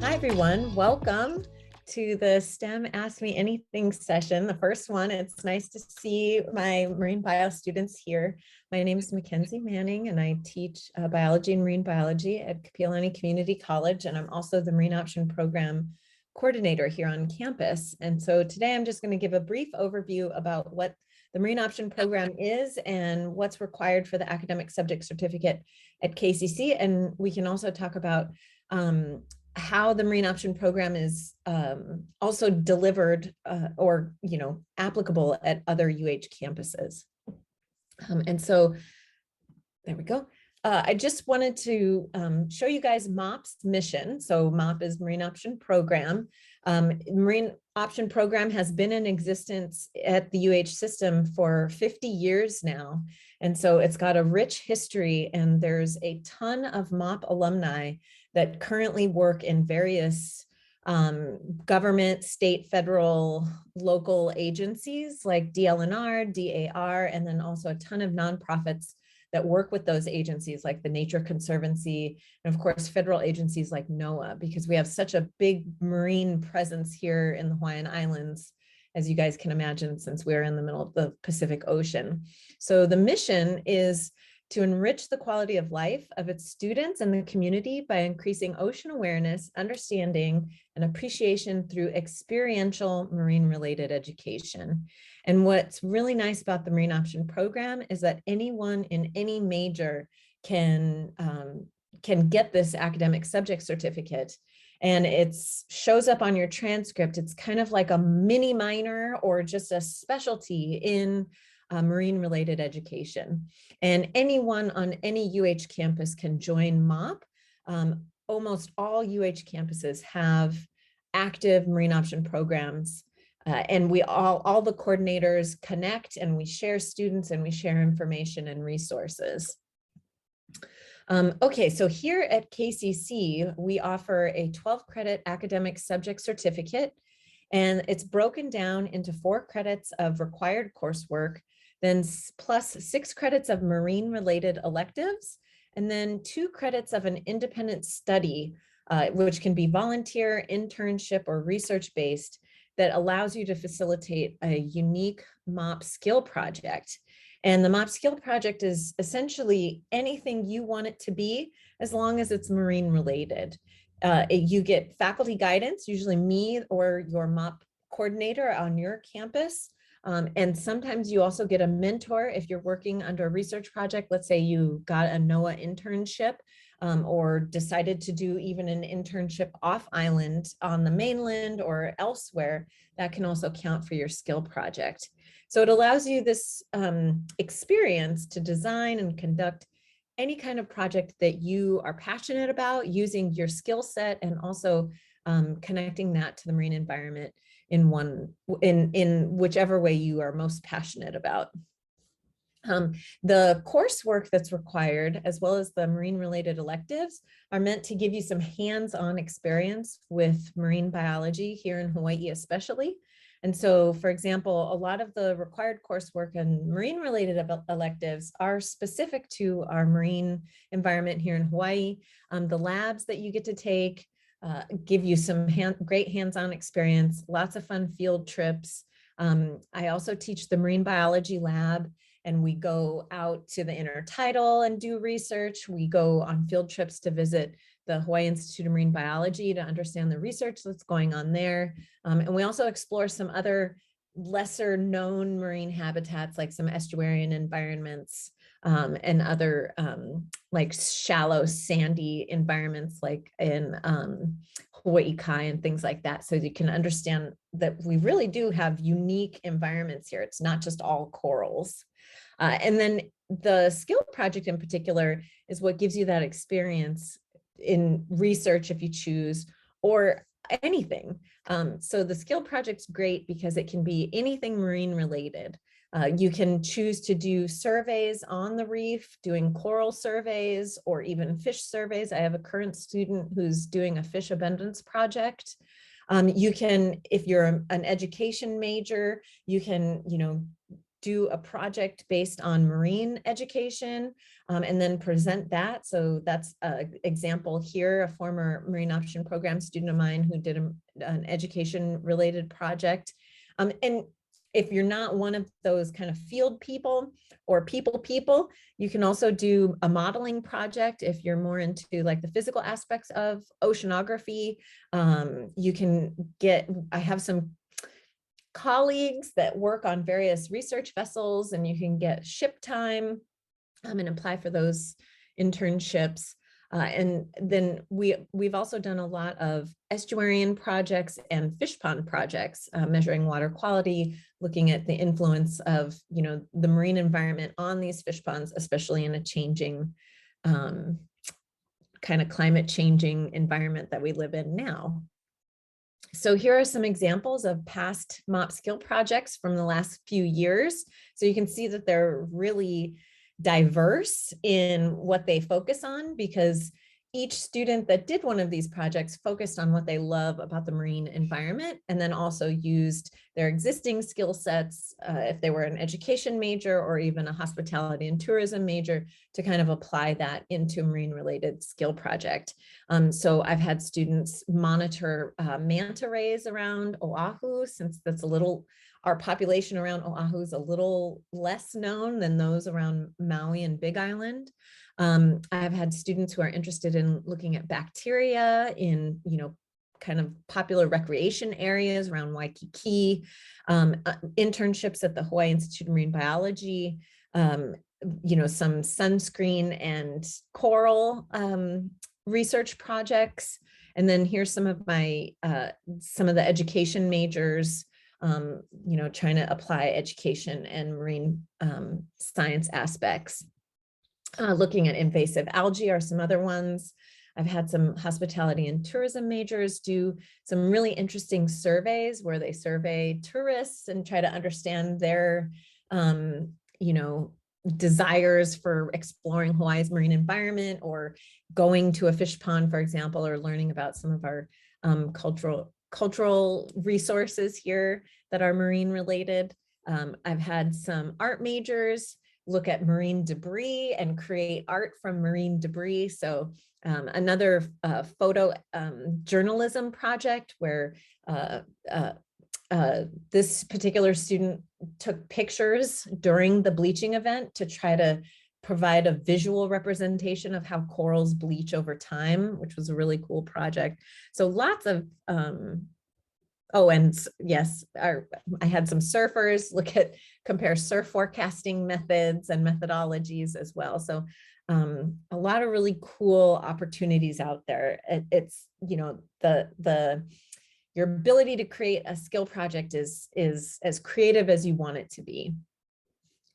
Hi, everyone. Welcome to the STEM Ask Me Anything session, the first one. It's nice to see my marine bio students here. My name is Mackenzie Manning, and I teach biology and marine biology at Kapiolani Community College, and I'm also the Marine Option Program coordinator here on campus. And so today I'm just going to give a brief overview about what the Marine Option Program is and what's required for the academic subject certificate at KCC. And we can also talk about how the Marine Option Program is also delivered or applicable at other UH campuses. And so there we go. I just wanted to show you guys MOP's mission. So MOP is Marine Option Program. Marine Option Program has been in existence at the UH system for 50 years now. And so it's got a rich history, and there's a ton of MOP alumni that currently work in various government, state, federal, local agencies like DLNR, DAR, and then also a ton of nonprofits that work with those agencies like the Nature Conservancy, and of course, federal agencies like NOAA, because we have such a big marine presence here in the Hawaiian Islands, as you guys can imagine, since we're in the middle of the Pacific Ocean. So the mission is to enrich the quality of life of its students and the community by increasing ocean awareness, understanding, and appreciation through experiential marine-related education. And what's really nice about the Marine Option Program is that anyone in any major can get this academic subject certificate. And it shows up on your transcript. It's kind of like a mini minor or just a specialty in marine-related education. And anyone on any UH campus can join MOP. Almost all UH campuses have active Marine Option programs. And we all the coordinators connect, and we share students, and we share information and resources. Okay, so here at KCC, we offer a 12-credit academic subject certificate, and it's broken down into 4 credits of required coursework, then plus 6 credits of marine-related electives, and then 2 credits of an independent study, which can be volunteer, internship, or research-based, that allows you to facilitate a unique MOP skill project. And the MOP skill project is essentially anything you want it to be, as long as it's marine related. You get faculty guidance, usually me or your MOP coordinator on your campus. And sometimes you also get a mentor if you're working under a research project. Let's say you got a NOAA internship or decided to do even an internship off island on the mainland or elsewhere, that can also count for your skill project. So it allows you this experience to design and conduct any kind of project that you are passionate about, using your skill set and also connecting that to the marine environment in whichever way you are most passionate about. The coursework that's required, as well as the marine-related electives, are meant to give you some hands-on experience with marine biology here in Hawaii especially. And so, for example, a lot of the required coursework and marine-related electives are specific to our marine environment here in Hawaii. The labs that you get to take give you some great hands-on experience, lots of fun field trips. I also teach the marine biology lab, and we go out to the intertidal and do research. We go on field trips to visit the Hawaii Institute of Marine Biology to understand the research that's going on there. And we also explore some other lesser known marine habitats, like some estuarine environments and other like shallow sandy environments like in Hawaii Kai and things like that. So you can understand that we really do have unique environments here. It's not just all corals. And then the skill project in particular is what gives you that experience in research if you choose, or anything. So the skill project's great because it can be anything marine related. You can choose to do surveys on the reef, doing coral surveys, or even fish surveys. I have a current student who's doing a fish abundance project. You can, if you're an education major, you can, do a project based on marine education, and then present that. So that's an example here, a former Marine Option Program student of mine who did an education related project. And if you're not one of those kind of field people or people, you can also do a modeling project. If you're more into like the physical aspects of oceanography, you can I have some colleagues that work on various research vessels, and you can get ship time and apply for those internships. And then we've also done a lot of estuarian projects and fish pond projects, measuring water quality, looking at the influence of, you know, the marine environment on these fish ponds, especially in a changing kind of climate changing environment that we live in now. So here are some examples of past MOP skill projects from the last few years. So you can see that they're really diverse in what they focus on, because each student that did one of these projects focused on what they love about the marine environment, and then also used their existing skill sets, if they were an education major or even a hospitality and tourism major, to kind of apply that into a marine related skill project. So I've had students monitor manta rays around Oahu, since that's our population around Oahu is a little less known than those around Maui and Big Island. I've had students who are interested in looking at bacteria in, you know, kind of popular recreation areas around Waikiki, internships at the Hawaii Institute of Marine Biology, you know, some sunscreen and coral research projects. And then here's some of my, some of the education majors, you know, trying to apply education and marine science aspects. Looking at invasive algae are some other ones. I've had some hospitality and tourism majors do some really interesting surveys where they survey tourists and try to understand their, you know, desires for exploring Hawaii's marine environment, or going to a fish pond, for example, or learning about some of our cultural resources here that are marine related. I've had some art majors look at marine debris and create art from marine debris. So another photo journalism project where this particular student took pictures during the bleaching event to try to provide a visual representation of how corals bleach over time, which was a really cool project. So lots of, oh, and yes, I had some surfers compare surf forecasting methods and methodologies as well. So a lot of really cool opportunities out there. It's, you know, your ability to create a skill project is as creative as you want it to be.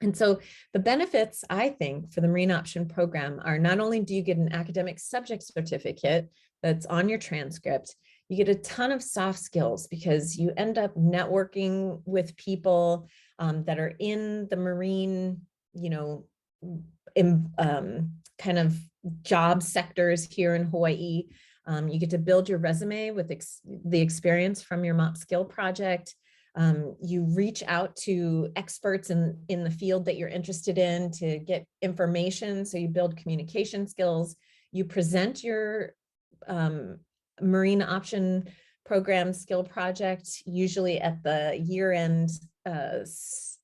And so the benefits, I think, for the Marine Option Program are not only do you get an academic subject certificate that's on your transcript, you get a ton of soft skills because you end up networking with people that are in the marine, you know, kind of job sectors here in Hawaii. You get to build your resume with the experience from your MOP skill project. You reach out to experts in the field that you're interested in to get information. So you build communication skills. You present your Marine Option Program skill project, usually at the year-end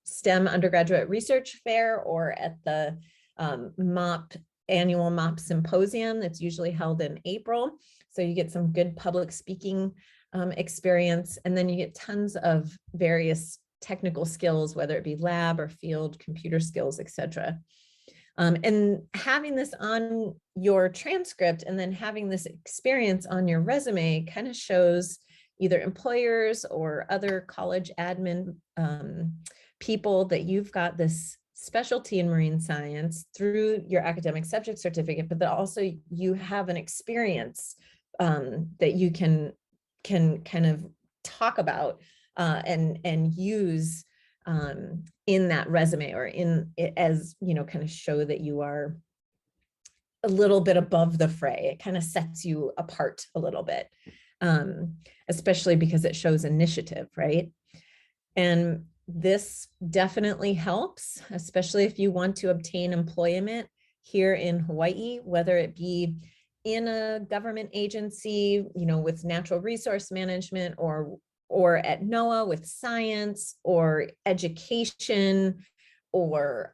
STEM undergraduate research fair, or at the annual MOP symposium that's usually held in April. So you get some good public speaking experience, and then you get tons of various technical skills, whether it be lab or field computer skills, etc. And having this on your transcript and then having this experience on your resume kind of shows either employers or other college admin people that you've got this specialty in marine science through your academic subject certificate, but that also you have an experience that you can kind of talk about and use in that resume, or in it, as, you know, kind of show that you are a little bit above the fray. It kind of sets you apart a little bit, especially because it shows initiative, right? And this definitely helps, especially if you want to obtain employment here in Hawaii, whether it be in a government agency, with natural resource management, or at NOAA with science or education, or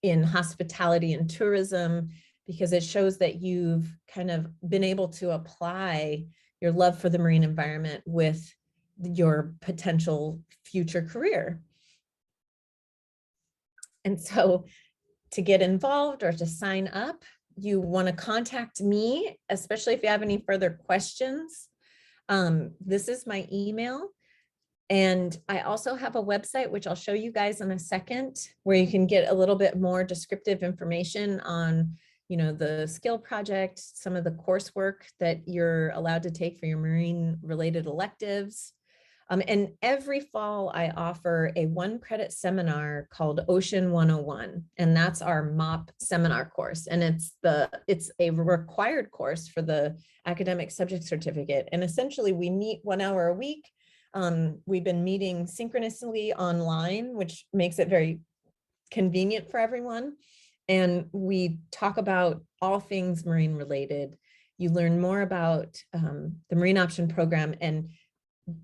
in hospitality and tourism, because it shows that you've kind of been able to apply your love for the marine environment with your potential future career. And so to get involved or to sign up, you want to contact me, especially if you have any further questions. This is my email. And I also have a website, which I'll show you guys in a second, where you can get a little bit more descriptive information on, the skill project, some of the coursework that you're allowed to take for your marine related electives. And every fall I offer a 1-credit seminar called Ocean 101. And that's our MOP seminar course. And it's a required course for the academic subject certificate. And essentially we meet 1 hour a week. We've been meeting synchronously online, which makes it very convenient for everyone. And we talk about all things marine related. You learn more about the Marine Option Program, and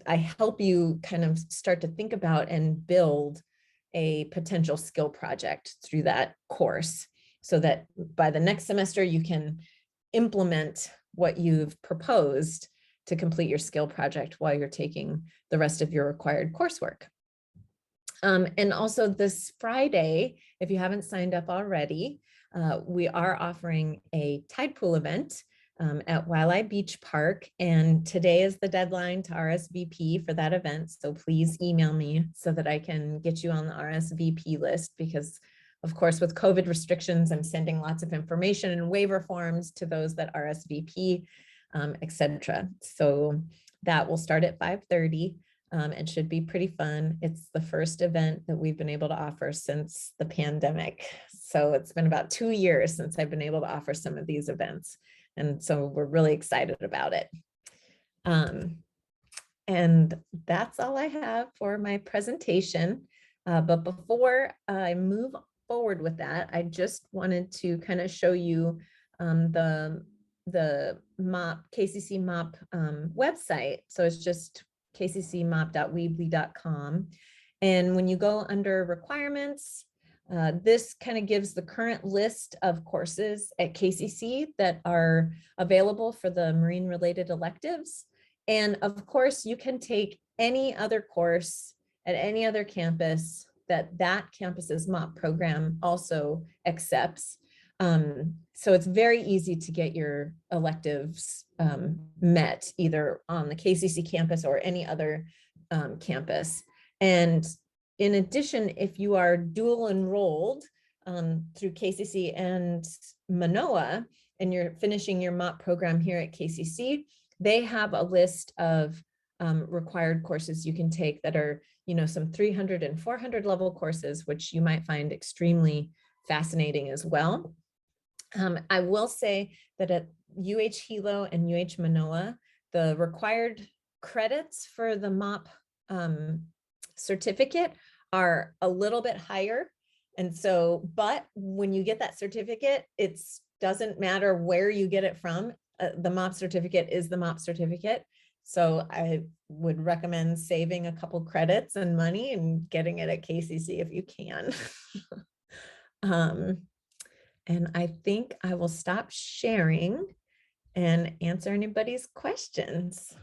I help you kind of start to think about and build a potential skill project through that course, so that by the next semester you can implement what you've proposed to complete your skill project while you're taking the rest of your required coursework. And also this Friday, if you haven't signed up already, we are offering a tide pool event at Waialae Beach Park. And today is the deadline to RSVP for that event. So please email me so that I can get you on the RSVP list, because of course, with COVID restrictions, I'm sending lots of information and waiver forms to those that RSVP, etc. So that will start at 5:30. It should be pretty fun. It's the first event that we've been able to offer since the pandemic. So it's been about 2 years since I've been able to offer some of these events. And so we're really excited about it. And that's all I have for my presentation. But before I move forward with that, I just wanted to kind of show you the MOP, KCC MOP website. So it's just kccmop.weebly.com. And when you go under requirements, this kind of gives the current list of courses at KCC that are available for the marine related electives. And of course, you can take any other course at any other campus that campus's MOP program also accepts. So it's very easy to get your electives met either on the KCC campus or any other campus. And in addition, if you are dual enrolled through KCC and Manoa, and you're finishing your MOP program here at KCC, they have a list of required courses you can take that are, some 300 and 400 level courses, which you might find extremely fascinating as well. I will say that at UH Hilo and UH Manoa, the required credits for the MOP certificate are a little bit higher. And so, but when you get that certificate, it doesn't matter where you get it from. The MOP certificate is the MOP certificate. So I would recommend saving a couple credits and money and getting it at KCC if you can. And I think I will stop sharing and answer anybody's questions.